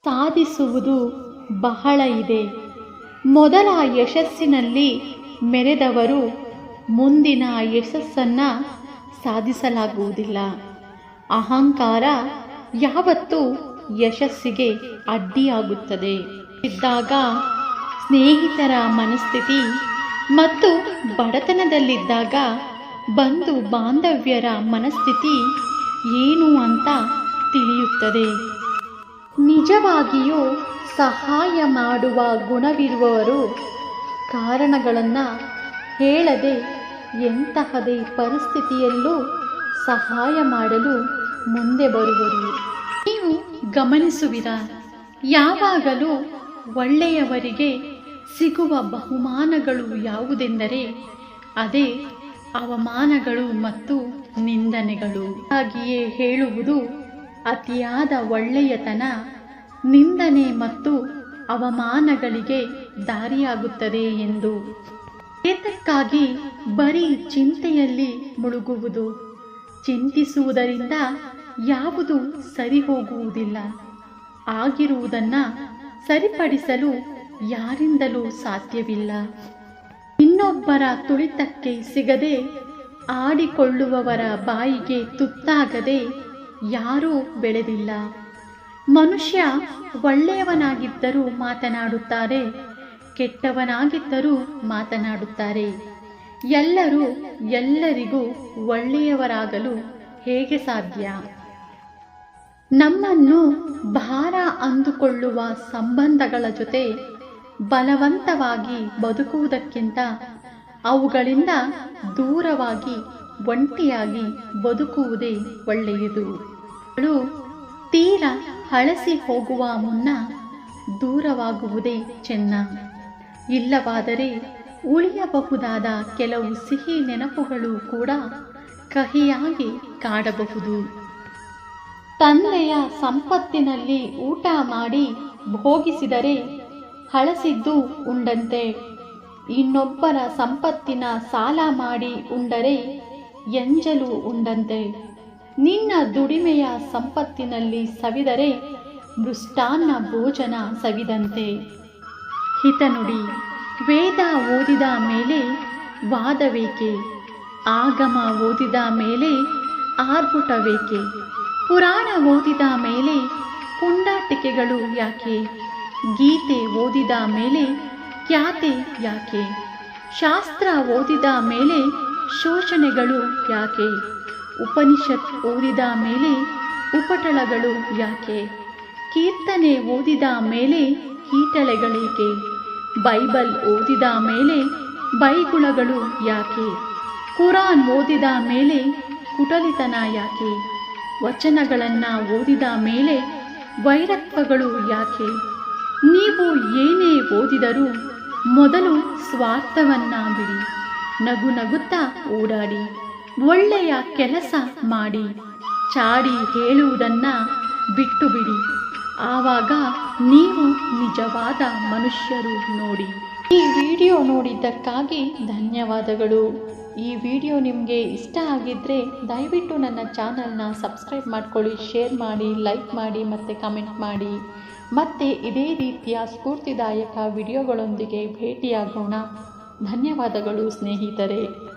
ಸಾಧಿಸುವುದು ಬಹಳ ಇದೆ. ಮೊದಲ ಯಶಸ್ಸಿನಲ್ಲಿ ಮೆರೆದವರು ಮುಂದಿನ ಯಶಸ್ಸನ್ನು ಸಾಧಿಸಲಾಗುವುದಿಲ್ಲ. ಅಹಂಕಾರ ಯಾವತ್ತೂ ಯಶಸ್ಸಿಗೆ ಅಡ್ಡಿಯಾಗುತ್ತದೆ. ಇದ್ದಾಗ ಸ್ನೇಹಿತರ ಮನಸ್ಥಿತಿ ಮತ್ತು ಬಡತನದಲ್ಲಿದ್ದಾಗ ಬಂಧು ಬಾಂಧವ್ಯರ ಮನಸ್ಥಿತಿ ಏನು ಅಂತ ತಿಳಿಯುತ್ತದೆ. ನಿಜವಾಗಿಯೂ ಸಹಾಯ ಮಾಡುವ ಗುಣವಿರುವವರು ಕಾರಣಗಳನ್ನು ಹೇಳದೆ ಎಂತಹದೇ ಪರಿಸ್ಥಿತಿಯಲ್ಲೂ ಸಹಾಯ ಮಾಡಲು ಮುಂದೆ ಬರುವರು. ನೀವು ಗಮನಿಸುವಿರಾ, ಯಾವಾಗಲೂ ಒಳ್ಳೆಯವರಿಗೆ ಸಿಗುವ ಬಹುಮಾನಗಳು ಯಾವುದೆಂದರೆ ಅದೇ ಅವಮಾನಗಳು ಮತ್ತು ನಿಂದನೆಗಳು. ಹಾಗೆಯೇ ಹೇಳುವುದು, ಅತಿಯಾದ ಒಳ್ಳೆಯತನ ನಿಂದನೆ ಮತ್ತು ಅವಮಾನಗಳಿಗೆ ದಾರಿಯಾಗುತ್ತದೆ ಎಂದು. ಏತಕ್ಕಾಗಿ ಬರೀ ಚಿಂತೆಯಲ್ಲಿ ಮುಳುಗುವುದು? ಚಿಂತಿಸುವುದರಿಂದ ಯಾವುದು ಸರಿ ಹೋಗುವುದಿಲ್ಲ. ಆಗಿರುವುದನ್ನು ಸರಿಪಡಿಸಲು ಯಾರಿಂದಲೂ ಸಾಧ್ಯವಿಲ್ಲ. ಇನ್ನೊಬ್ಬರ ತುಳಿತಕ್ಕೆ ಸಿಗದೆ ಆಡಿಕೊಳ್ಳುವವರ ಬಾಯಿಗೆ ತುತ್ತಾಗದೆ ಯಾರೂ ಬೆಳೆದಿಲ್ಲ. ಮನುಷ್ಯ ಒಳ್ಳೆಯವನಾಗಿದ್ದರೂ ಮಾತನಾಡುತ್ತಾರೆ, ಕೆಟ್ಟವನಾಗಿದ್ದರೂ ಮಾತನಾಡುತ್ತಾರೆ. ಎಲ್ಲರೂ ಎಲ್ಲರಿಗೂ ಒಳ್ಳೆಯವರಾಗಲು ಹೇಗೆ ಸಾಧ್ಯ? ನಮ್ಮನ್ನು ಭಾರ ಅಂದುಕೊಳ್ಳುವ ಸಂಬಂಧಗಳ ಜೊತೆ ಬಲವಂತವಾಗಿ ಬದುಕುವುದಕ್ಕಿಂತ ಅವುಗಳಿಂದ ದೂರವಾಗಿ ಒಂಟಿಯಾಗಿ ಬದುಕುವುದೇ ಒಳ್ಳೆಯದು. ತೀರ ಹಳಸಿ ಹೋಗುವ ಮುನ್ನ ದೂರವಾಗುವುದೇ ಚೆನ್ನ. ಇಲ್ಲವಾದರೆ ಉಳಿಯಬಹುದಾದ ಕೆಲವು ಸಿಹಿ ನೆನಪುಗಳು ಕೂಡ ಕಹಿಯಾಗಿ ಕಾಡಬಹುದು. ತಂದೆಯ ಸಂಪತ್ತಿನಲ್ಲಿ ಊಟ ಮಾಡಿ ಭೋಗಿಸಿದರೆ ಹಳಸಿದ್ದು ಉಂಡಂತೆ, ಇನ್ನೊಬ್ಬರ ಸಂಪತ್ತಿನ ಸಾಲ ಮಾಡಿ ಉಂಡರೆ ಎಂಜಲು ಉಂಡಂತೆ. ನಿನ್ನ ದುಡಿಮೆಯ ಸಂಪತ್ತಿನಲ್ಲಿ ಸವಿದರೆ ಮೃಷ್ಟಾನ್ನ ಭೋಜನ ಸವಿದಂತೆ. ಹಿತನುಡಿ. ವೇದ ಓದಿದ ಮೇಲೆ ವಾದವೇಕೆ? ಆಗಮ ಓದಿದ ಮೇಲೆ ಆರ್ಭುಟವೇಕೆ? ಪುರಾಣ ಓದಿದ ಮೇಲೆ ಪುಂಡಾಟಿಕೆಗಳು ಯಾಕೆ? ಗೀತೆ ಓದಿದ ಮೇಲೆ ಖ್ಯಾತೆ ಯಾಕೆ? ಶಾಸ್ತ್ರ ಓದಿದ ಮೇಲೆ ಶೋಷಣೆಗಳು ಯಾಕೆ? ಉಪನಿಷತ್ ಓದಿದ ಮೇಲೆ ಉಪಟಳಗಳು ಯಾಕೆ? ಕೀರ್ತನೆ ಓದಿದ ಮೇಲೆ ಕೀಟಳೆಗಳೇಕೆ? ಬೈಬಲ್ ಓದಿದ ಮೇಲೆ ಬೈಗುಳಗಳು ಯಾಕೆ? ಕುರಾನ್ ಓದಿದ ಮೇಲೆ ಕುಟಲಿತನ ಯಾಕೆ? ವಚನಗಳನ್ನು ಓದಿದ ಮೇಲೆ ವೈರತ್ವಗಳು ಯಾಕೆ? ನೀವು ಏನೇ ಓದಿದರೂ ಮೊದಲು ಸ್ವಾರ್ಥವನ್ನ ಬಿಡಿ. ನಗು ನಗುತ್ತಾ ಓಡಾಡಿ. ಒಳ್ಳೆಯ ಕೆಲಸ ಮಾಡಿ. ಚಾಡಿ ಹೇಳುವುದನ್ನು ಬಿಟ್ಟು ಬಿಡಿ. ಆವಾಗ ನೀವು ನಿಜವಾದ ಮನುಷ್ಯರು ನೋಡಿ. ಈ ವಿಡಿಯೋ ನೋಡಿದ್ದಕ್ಕಾಗಿ ಧನ್ಯವಾದಗಳು. ಈ ವಿಡಿಯೋ ನಿಮಗೆ ಇಷ್ಟ ಆಗಿದ್ದರೆ ದಯವಿಟ್ಟು ನನ್ನ ಚಾನಲ್ನ ಸಬ್ಸ್ಕ್ರೈಬ್ ಮಾಡ್ಕೊಳ್ಳಿ, ಶೇರ್ ಮಾಡಿ, ಲೈಕ್ ಮಾಡಿ ಮತ್ತು ಕಮೆಂಟ್ ಮಾಡಿ. ಮತ್ತೆ ಇದೇ ರೀತಿಯ ಸ್ಫೂರ್ತಿದಾಯಕ ವಿಡಿಯೋಗಳೊಂದಿಗೆ ಭೇಟಿಯಾಗೋಣ. ಧನ್ಯವಾದಗಳು ಸ್ನೇಹಿತರೆ.